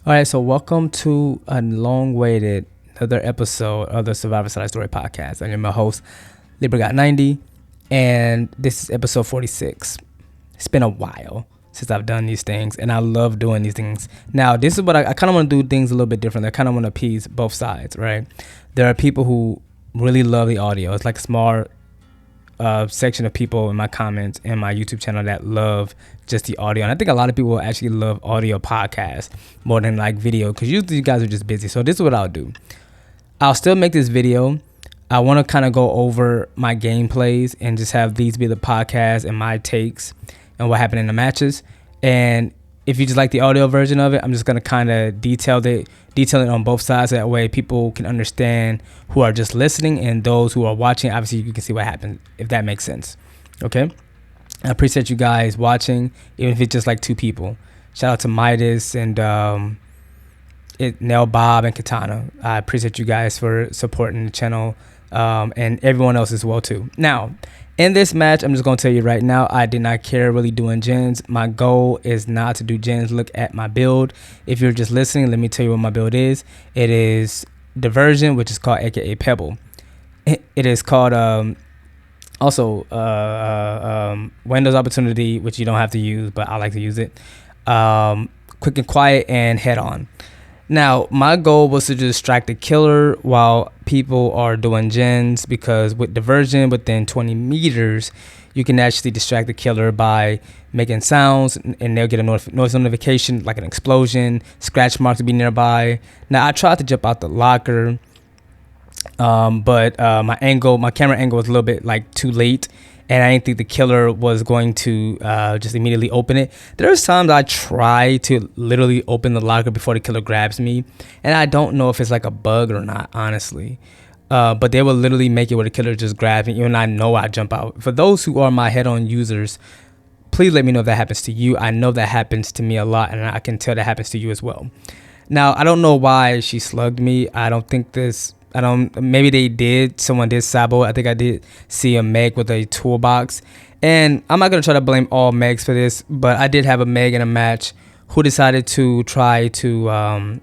All right, so welcome to a long-awaited another episode of the Survivor Side Story podcast. I'm my host, LibraGot90, and this is episode 46. It's been a while since I've done these things, and I love doing these things. Now, this is what I kind of want to do things a little bit different. I kind of want to appease both sides, right? There are people who really love the audio. It's like a small section of people in my comments and my YouTube channel that love just the audio, and I think a lot of people actually love audio podcasts more than like video, because usually you guys are just busy. So this is what I'll do. I'll still make this video. I want to kind of go over my gameplays and just have these be the podcast and my takes and what happened in the matches. And if you just like the audio version of it, I'm just going to kind of detail it on both sides. That way people can understand who are just listening, and those who are watching, obviously you can see what happened, if that makes sense. Okay. I appreciate you guys watching, even if it's just like two people. Shout out to Midas and Nell, Bob, and Katana. I appreciate you guys for supporting the channel, and everyone else as well too. Now, in this match, I'm just going to tell you right now, I did not care really doing gens. My goal is not to do gens. Look at my build. If you're just listening, let me tell you what my build is. It is Diversion, which is called AKA Pebble. It is called Windows Opportunity, which you don't have to use, but I like to use it. Quick and Quiet, and Head On. Now, my goal was to distract the killer while people are doing gens, because with Diversion within 20 meters, you can actually distract the killer by making sounds, and they'll get a noise notification, like an explosion, scratch marks to be nearby. Now, I tried to jump out the locker, but my camera angle was a little bit like too late, and I didn't think the killer was going to just immediately open it. There's times I try to literally open the locker before the killer grabs me, and I don't know if it's like a bug or not, honestly. But they will literally make it where the killer just grabs me, even I know I jump out. For those who are my head-on users, please let me know if that happens to you. I know that happens to me a lot, and I can tell that happens to you as well. Now, I don't know why she slugged me. Maybe they did. Someone did sabo. I think I did see a Meg with a toolbox. And I'm not going to try to blame all Megs for this, but I did have a Meg in a match who decided to try to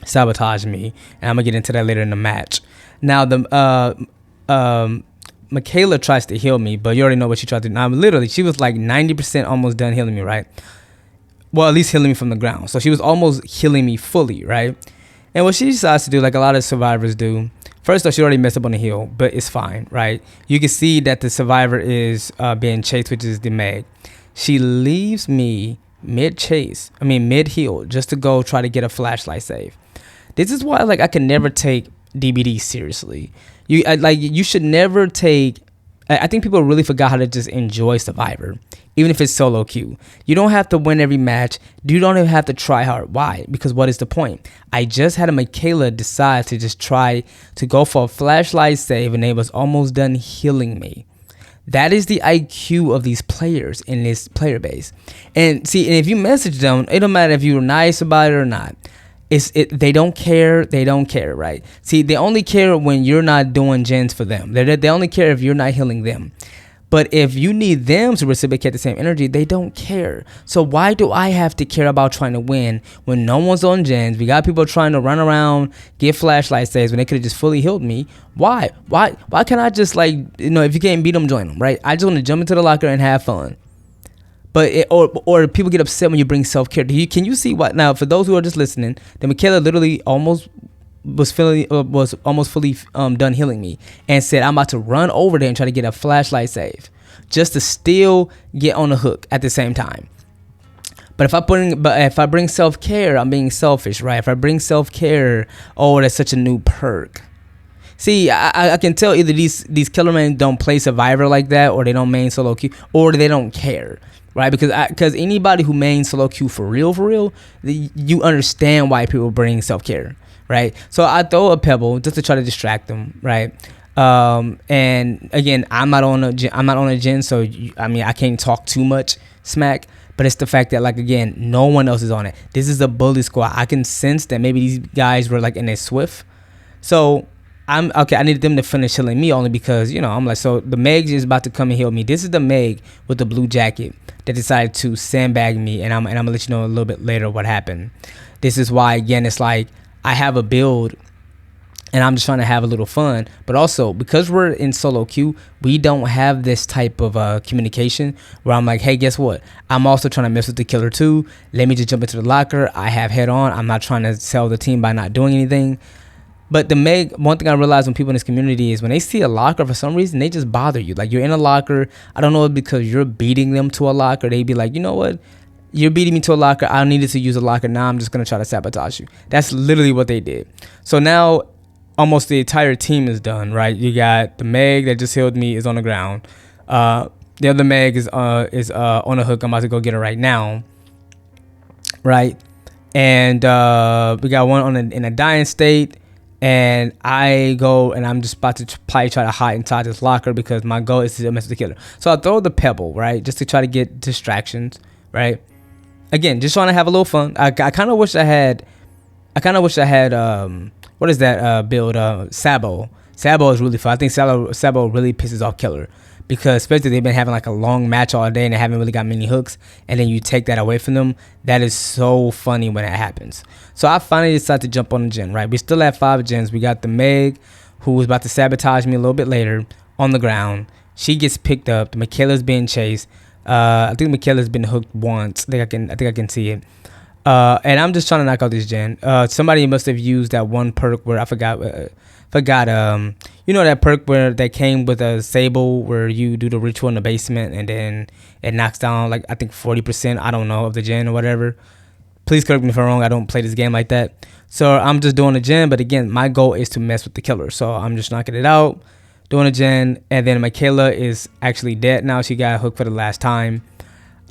sabotage me. And I'm going to get into that later in the match. Now, Michaela tries to heal me, but you already know what she tried to do. Now, literally, she was like 90% almost done healing me, right? Well, at least healing me from the ground. So she was almost healing me fully, right? And what she decides to do, like a lot of survivors do, first off, she already messed up on the heal, but it's fine, right? You can see that the survivor is being chased, which is the Meg. She leaves me mid-heal, just to go try to get a flashlight save. This is why, like, I can never take DBD seriously. You should never take... I think people really forgot how to just enjoy Survivor, even if it's solo queue. You don't have to win every match. You don't even have to try hard. Why? Because what is the point? I just had a Michaela decide to just try to go for a flashlight save, and they was almost done healing me. That is the IQ of these players in this player base. And see, and if you message them, it don't matter if you were nice about it or not. They don't care. They don't care, right? See, they only care when you're not doing gens for them. They only care if you're not healing them. But if you need them to reciprocate the same energy, they don't care. So why do I have to care about trying to win when no one's on gens? We got people trying to run around, get flashlight saves when they could have just fully healed me. Why? Why can't I just, like, if you can't beat them, join them, right? I just want to jump into the locker and have fun. But or people get upset when you bring self-care. Can you see what? Now, for those who are just listening, the Michaela literally was almost fully done healing me, and said I'm about to run over there and try to get a flashlight save, just to still get on the hook at the same time. But if I bring self-care, I'm being selfish, right? If I bring self-care, that's such a new perk. See, I can tell either these killer men don't play Survivor like that, or they don't main solo queue, or they don't care. Right, because anybody who mains solo queue for real, you understand why people bring self-care, right? So I throw a pebble just to try to distract them, right? And again, I'm not on a gen, so I can't talk too much smack. But it's the fact that, like, again, no one else is on it. This is a bully squad. I can sense that maybe these guys were like in a swift, so I'm okay. I needed them to finish healing me only because I'm like, so the Meg is about to come and heal me. This is the Meg with the blue jacket that decided to sandbag me, and I'm gonna let you know a little bit later what happened. This is why, again, it's like I have a build and I'm just trying to have a little fun, but also because we're in solo queue, we don't have this type of communication where I'm like, hey, guess what, I'm also trying to mess with the killer too, let me just jump into the locker. I have head on. I'm not trying to sell the team by not doing anything. But the Meg, one thing I realize when people in this community is when they see a locker, for some reason they just bother you. Like, you're in a locker, I don't know, because you're beating them to a locker, they be like, you know what, you're beating me to a locker, I needed to use a locker, now I'm just gonna try to sabotage you. That's literally what they did. So now almost the entire team is done, right? You got the Meg that just healed me is on the ground. The other Meg is on a hook. I'm about to go get her right now, right? And we got one in a dying state. And I go and I'm just about to probably try to hide inside this locker because my goal is to mess with the killer. So I throw the pebble, right, just to try to get distractions, right? Again, just trying to have a little fun. I kind of wish I had. What is that build? Sabo. Sabo is really fun. I think Sabo really pisses off killer because especially they've been having like a long match all day and they haven't really got many hooks, and then you take that away from them. That is so funny when it happens. So I finally decided to jump on the gen, right? We still have 5 gens. We got the Meg, who was about to sabotage me a little bit later, on the ground. She gets picked up. The Michaela's being chased. I think Michaela's been hooked once. I think I can see it. And I'm just trying to knock out this gen. Somebody must have used that one perk where I forgot. That perk where that came with a Sable where you do the ritual in the basement and then it knocks down like I think 40%. I don't know of the gen or whatever. Please correct me if I'm wrong. I don't play this game like that. So I'm just doing a gen. But again, my goal is to mess with the killer. So I'm just knocking it out, doing a gen. And then Michaela is actually dead now. She got hooked for the last time.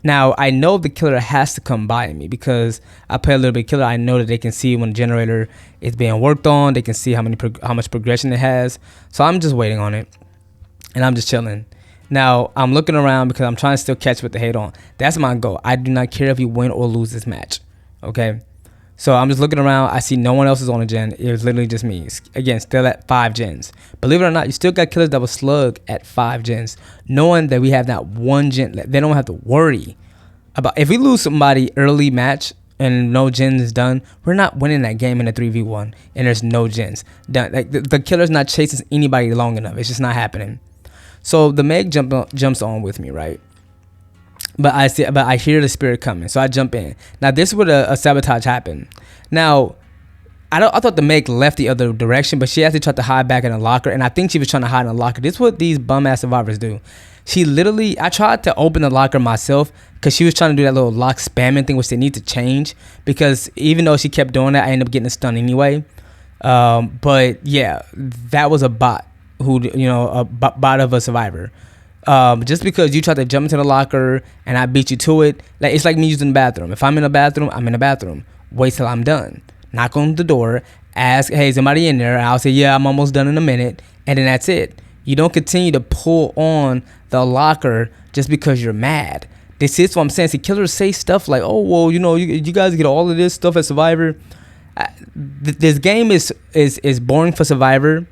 Now, I know the killer has to come by me because I play a little bit killer. I know that they can see when the generator is being worked on. They can see how much progression it has. So I'm just waiting on it. And I'm just chilling. Now, I'm looking around because I'm trying to still catch with the head on. That's my goal. I do not care if you win or lose this match. Okay? So I'm just looking around. I see no one else is on a gen. It was literally just me. Again, still at 5 gens. Believe it or not, you still got killers that will slug at 5 gens. Knowing that we have not one gen, they don't have to worry about. If we lose somebody early match and no gens is done, we're not winning that game in a 3v1 and there's no gens done. Like the killer's not chasing anybody long enough. It's just not happening. So the Meg jumps on with me, right? But I hear the spirit coming, so I jump in. Now this is where a sabotage happened. Now, I thought the Meg left the other direction, but she actually tried to hide back in a locker, and I think she was trying to hide in a locker. This is what these bum ass survivors do. I tried to open the locker myself because she was trying to do that little lock spamming thing, which they need to change. Because even though she kept doing that, I ended up getting a stun anyway. But yeah, that was a bot a bot of a survivor. Just because you try to jump into the locker and I beat you to it, like it's like me using the bathroom. If I'm in a bathroom, I'm in a bathroom. Wait till I'm done. Knock on the door, ask, hey, is somebody in there? I'll say, yeah, I'm almost done in a minute, and then that's it. You don't continue to pull on the locker just because you're mad. This is what I'm saying. See, killers say stuff like, oh, well, you guys get all of this stuff at Survivor. This game is boring for Survivor.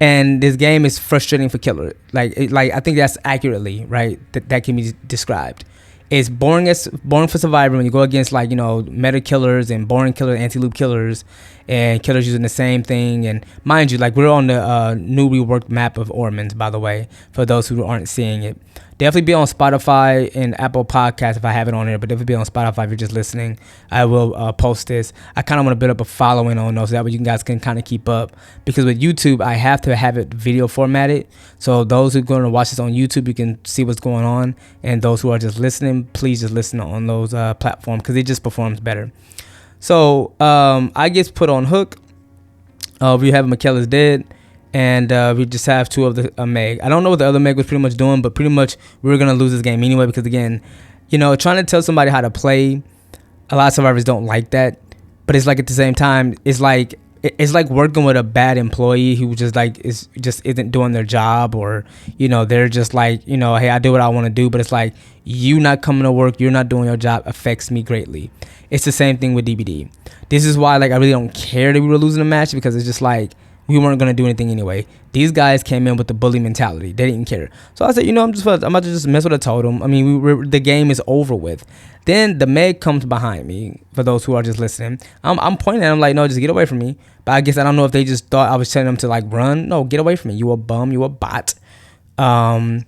And this game is frustrating for killer. Like I think that's accurately right. That can be described. It's boring for Survivor when you go against meta killers and boring killer anti-loop killers and killers using the same thing. And mind you, we're on the new reworked map of Ormond, by the way, for those who aren't seeing it. Definitely be on Spotify and Apple Podcasts if I have it on there, but definitely be on Spotify if you're just listening. I will post this. I kind of want to build up a following on those, so that way you guys can kind of keep up. Because with YouTube, I have to have it video formatted. So those who are going to watch this on YouTube, you can see what's going on. And those who are just listening, please just listen on those platforms because it just performs better. So I get put on hook. We have Michaela's dead. And we just have 2 of the Meg. I don't know what the other Meg was pretty much doing, but pretty much we were going to lose this game anyway because, again, trying to tell somebody how to play, a lot of survivors don't like that. But it's like at the same time, it's like working with a bad employee who just isn't doing their job, or, they're just like, hey, I do what I want to do. But it's like you not coming to work, you're not doing your job affects me greatly. It's the same thing with DBD. This is why I really don't care that we were losing the match because it's just like, we weren't gonna do anything anyway. These guys came in with the bully mentality. They didn't care. So I said, I'm about to just mess with a totem. I mean, the game is over with. Then the Meg comes behind me. For those who are just listening, I'm pointing at him like, no, just get away from me. But I guess I don't know if they just thought I was telling them to like run. No, get away from me. You a bum. You a bot. I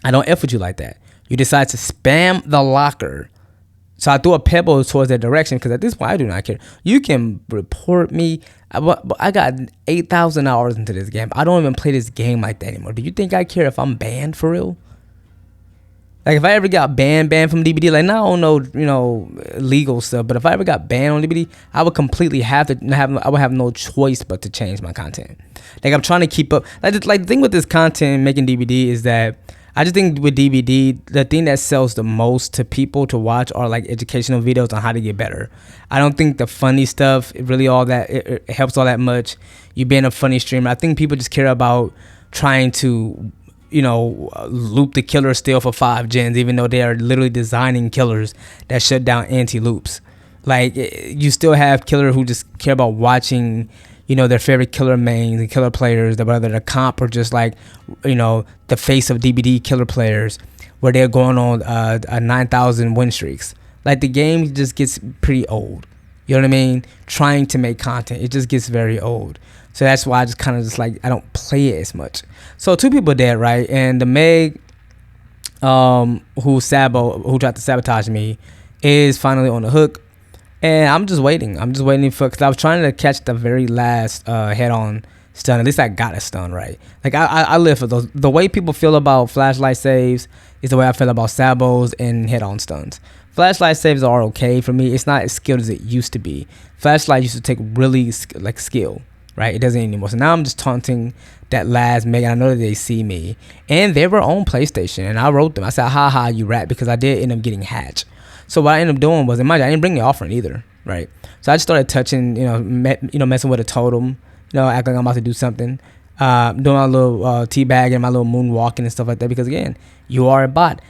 don't F with you like that. You decide to spam the locker. So I threw a pebble towards that direction because at this point I do not care. You can report me. I got 8,000 hours into this game. I don't even play this game like that anymore. Do you think I care if I'm banned for real? Like if I ever got banned from DBD, like not on no legal stuff, but if I ever got banned on DBD, I would completely I would have no choice but to change my content. Like I'm trying to keep up. Like the thing with this content making DBD is that I just think with DBD, the thing that sells the most to people to watch are like educational videos on how to get better. I don't think the funny stuff really it helps all that much. You being a funny streamer, I think people just care about trying to, loop the killer still for 5 gens, even though they are literally designing killers that shut down anti-loops. Like you still have killer who just care about watching their favorite killer mains and killer players, whether the comp or just like, the face of DBD killer players, where they're going on 9,000 win streaks. Like the game just gets pretty old. You know what I mean? Trying to make content, it just gets very old. So that's why I just kind of I don't play it as much. So 2 people dead, right? And the Meg, who tried to sabotage me, is finally on the hook. And I'm just waiting. Because I was trying to catch the very last head-on stun. At least I got a stun, right? Like, I live for those. The way people feel about flashlight saves is the way I feel about sabos and head-on stuns. Flashlight saves are okay for me. It's not as skilled as it used to be. Flashlight used to take really, skill, right? It doesn't anymore. So now I'm just taunting that last Meg. I know that they see me. And they were on PlayStation. And I wrote them. I said, ha, you rat. Because I did end up getting hatched. So what I ended up doing was, imagine I didn't bring the offering either, right? So I just started touching, messing with a totem, acting like I'm about to do something, doing my little teabagging, my little moonwalking and stuff like that. Because again, you are a bot.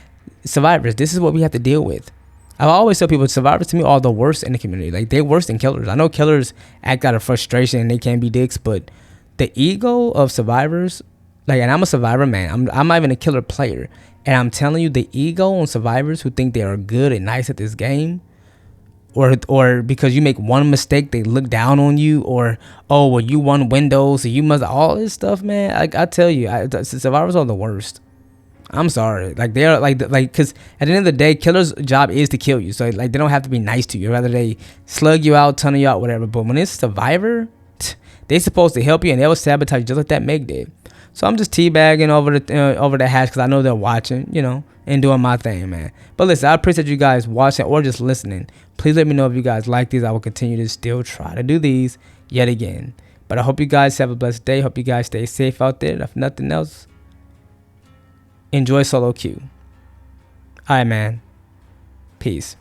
Survivors, this is what we have to deal with. I always tell people, survivors to me are the worst in the community. Like they're worse than killers. I know killers act out of frustration and they can be dicks, but the ego of survivors, and I'm a survivor, man. I'm not even a killer player. And I'm telling you, the ego on survivors who think they are good and nice at this game, or because you make one mistake, they look down on you, or, oh, well, you won Windows, so you must, all this stuff, man. I tell you, survivors are the worst. I'm sorry. Like, they're because at the end of the day, killer's job is to kill you. So, they don't have to be nice to you. Rather, they slug you out, tunnel you out, whatever. But when it's survivor, they're supposed to help you, and they'll sabotage you just like that Meg did. So I'm just teabagging over the hatch because I know they're watching, and doing my thing, man. But listen, I appreciate you guys watching or just listening. Please let me know if you guys like these. I will continue to still try to do these yet again. But I hope you guys have a blessed day. Hope you guys stay safe out there. If nothing else, enjoy solo queue. All right, man. Peace.